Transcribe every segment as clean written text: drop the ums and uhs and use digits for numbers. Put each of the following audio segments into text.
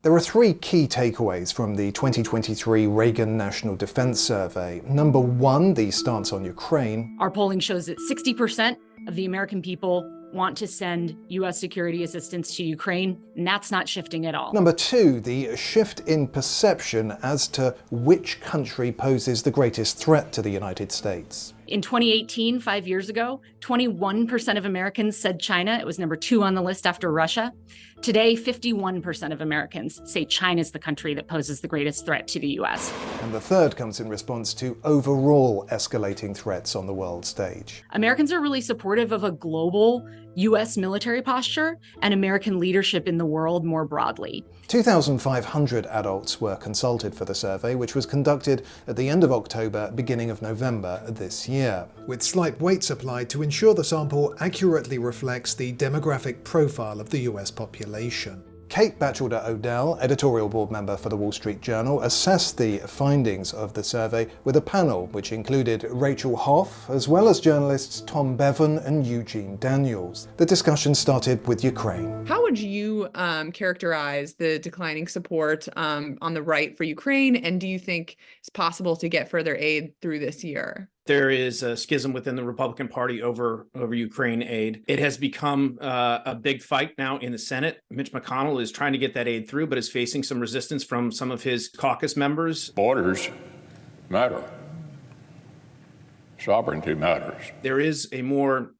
There are three key takeaways from the 2023 Reagan National Defense Survey. Number one, the stance on Ukraine. Our polling shows that 60% of the American people want to send U.S. security assistance to Ukraine, and that's not shifting at all. Number two, the shift in perception as to which country poses the greatest threat to the United States. In 2018, 5 years ago, 21% of Americans said China. It was number 2 on the list after Russia. Today, 51% of Americans say China is the country that poses the greatest threat to the U.S. And the third comes in response to overall escalating threats on the world stage. Americans are really supportive of a global U.S. military posture and American leadership in the world more broadly. 2,500 adults were consulted for the survey, which was conducted at the end of October, beginning of November this year, with slight weights applied to ensure the sample accurately reflects the demographic profile of the US population. Kate Batchelder-Odell, editorial board member for the Wall Street Journal, assessed the findings of the survey with a panel which included Rachel Hoff, as well as journalists Tom Bevan and Eugene Daniels. The discussion started with Ukraine. How would you characterize the declining support on the right for Ukraine, and do you think it's possible to get further aid through this year? There is a schism within the Republican Party over Ukraine aid. It has become a big fight now in the Senate. Mitch McConnell is trying to get that aid through, but is facing some resistance from some of his caucus members. Borders matter. Sovereignty matters. There is a more,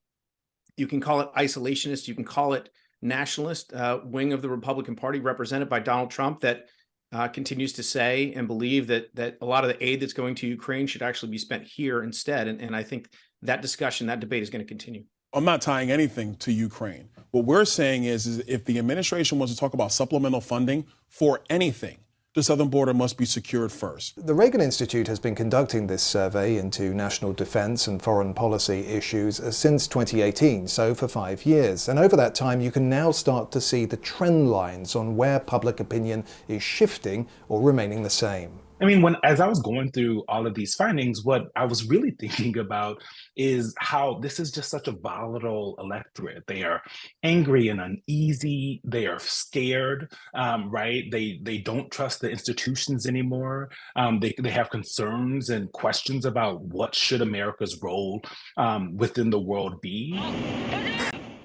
you can call it isolationist, you can call it nationalist wing of the Republican Party represented by Donald Trump that continues to say and believe that a lot of the aid that's going to Ukraine should actually be spent here instead. And I think that discussion, that debate is going to continue. I'm not tying anything to Ukraine. What we're saying is if the administration wants to talk about supplemental funding for anything, the southern border must be secured first. The Reagan Institute has been conducting this survey into national defense and foreign policy issues since 2018, so for 5 years. And over that time, you can now start to see the trend lines on where public opinion is shifting or remaining the same. I mean, as I was going through all of these findings, what I was really thinking about is how this is just such a volatile electorate. They are angry and uneasy. They are scared, right? They don't trust the institutions anymore. They have concerns and questions about what should America's role within the world be.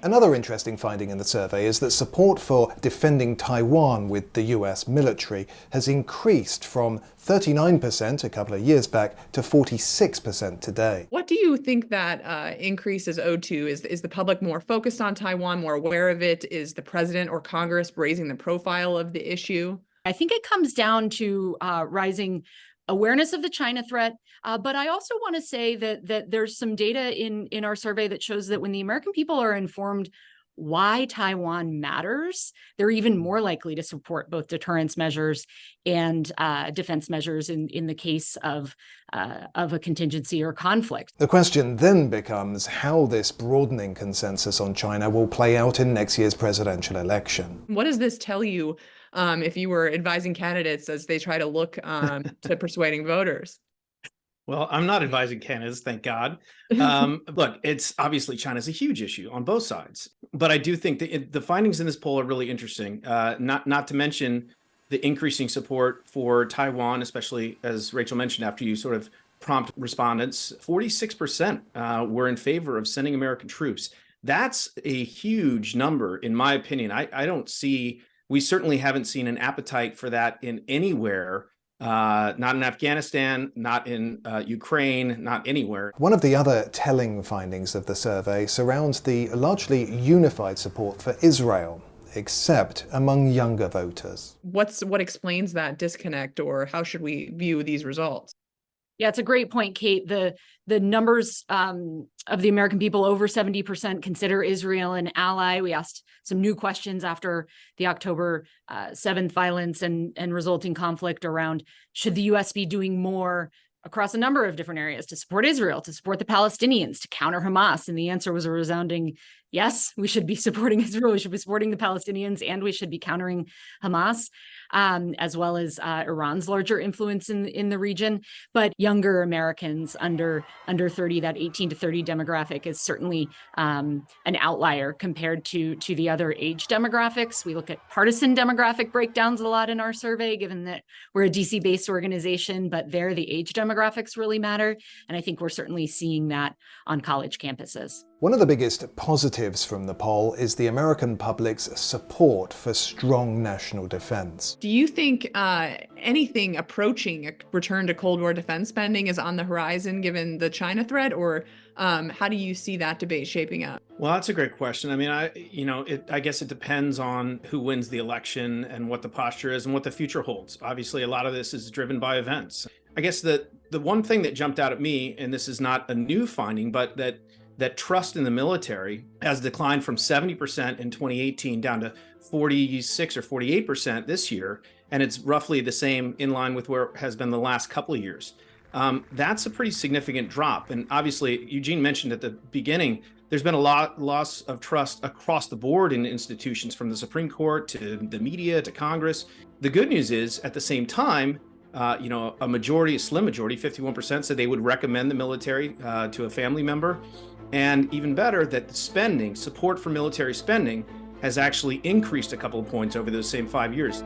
Another interesting finding in the survey is that support for defending Taiwan with the US military has increased from 39% a couple of years back to 46% today. What do you think that increase is owed to? Is the public more focused on Taiwan, more aware of it? Is the president or Congress raising the profile of the issue? I think it comes down to rising awareness of the China threat. But I also want to say that there's some data in our survey that shows that when the American people are informed why Taiwan matters, they're even more likely to support both deterrence measures and defense measures in the case of a contingency or conflict. The question then becomes how this broadening consensus on China will play out in next year's presidential election. What does this tell you if you were advising candidates as they try to look to persuading voters? Well, I'm not advising candidates, thank God. Look, it's obviously China's a huge issue on both sides. But I do think the findings in this poll are really interesting, not to mention the increasing support for Taiwan, especially as Rachel mentioned, after you sort of prompt respondents, 46% were in favor of sending American troops. That's a huge number, in my opinion. We certainly haven't seen an appetite for that in anywhere. Not in Afghanistan, not in Ukraine, not anywhere. One of the other telling findings of the survey surrounds the largely unified support for Israel, except among younger voters. What explains that disconnect, or how should we view these results? Yeah, it's a great point, Kate. The numbers of the American people, over 70% consider Israel an ally. We asked some new questions after the October 7th violence and resulting conflict around should the U.S. be doing more across a number of different areas to support Israel, to support the Palestinians, to counter Hamas? And the answer was a resounding yes, we should be supporting Israel, we should be supporting the Palestinians, and we should be countering Hamas, as well as Iran's larger influence in the region. But younger Americans under 30, that 18 to 30 demographic is certainly an outlier compared to the other age demographics. We look at partisan demographic breakdowns a lot in our survey, given that we're a DC-based organization, but there the age demographics really matter. And I think we're certainly seeing that on college campuses. One of the biggest positives from the poll is the American public's support for strong national defense. Do you think anything approaching a return to Cold War defense spending is on the horizon given the China threat, or how do you see that debate shaping up? Well, that's a great question. I mean, I guess it depends on who wins the election and what the posture is and what the future holds. Obviously, a lot of this is driven by events. I guess the one thing that jumped out at me, and this is not a new finding, but that trust in the military has declined from 70% in 2018 down to 46 or 48% this year. And it's roughly the same in line with where it has been the last couple of years. That's a pretty significant drop. And obviously, Eugene mentioned at the beginning, there's been a loss of trust across the board in institutions, from the Supreme Court to the media to Congress. The good news is, at the same time, a slim majority, 51%, said they would recommend the military to a family member. And even better, that the support for military spending has actually increased a couple of points over those same 5 years.